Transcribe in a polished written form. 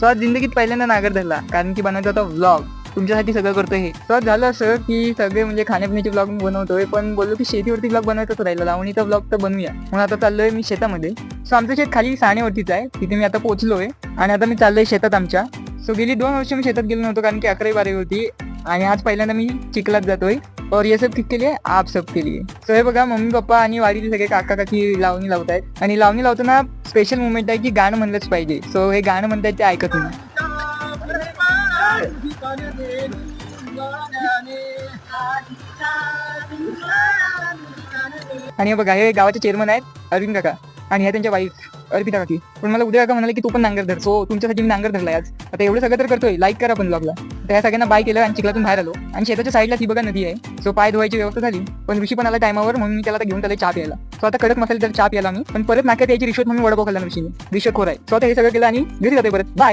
So आज जिंदगीत पहिल्यांदा नागर धरला, कारण की बनवायचा होता व्लॉग. तुमच्यासाठी सगळं करतोय हे. सो आज झालं असं की सगळे म्हणजे खाण्यापिण्याचे ब्लॉग बनवतोय, पण बोललो की शेतीवरती ब्लॉग बनवायचाच राहिला, लावणीचा ब्लॉग तर बनवूया. म्हणून आता चाललोय मी शेतामध्ये. सो आमचं शेत खाली साणेवरतीच आहे, तिथे मी आता पोहोचलोय आणि आता मी चाललोय शेतात आमच्या. सो गेली 2 वर्ष मी शेतात गेलो नव्हतो, कारण की 11वी-12वी होती आणि आज पहिल्यांदा मी चिखलात जातोय. और ये सब किसके लिए, आप सबके लिए. सो हे बघा, मम्मी पप्पा आणि वाडीचे सगळे काका काकी लावणी लावतायत आणि लावणी लावताना स्पेशल मुवमेंट आहे की गाणं म्हणलंच पाहिजे. सो हे गाणं म्हणतायत ते ऐकत नाही. आणि हे बघा, हे गावाचे चेअरमन आहेत अरविंद काका आणि ह्या त्यांच्या वाईफ अर्पिता काकी. पण मला उद्या काका म्हणाले की तू पण नांगर धर. सो तुमच्यासाठी मी नांगर धरलाय आज. आता एवढं सगळं तर करतोय, लाईक करा पण ब्लॉगला. त्या सगळ्यांना बाय केलं आणि चिखलातून बाहेर आलो आणि शेताच्या साईडला ती बघा नदी आहे. सो पाय धुवायची व्यवस्था झाली, पण ऋषी पण आला टायमावर, म्हणून मी त्याला घेऊन त्याला चहा प्यायला. सो आता कडक मसाले त्याला चहा प्यायला मी, पण परत नाक्यात यायची रिश्वत म्हणून वडापाव खाल्ला ऋषीने. रिश्वत खोर आहे. सो आता हे सगळं केलं आणि घरी जातोय परत. बाय.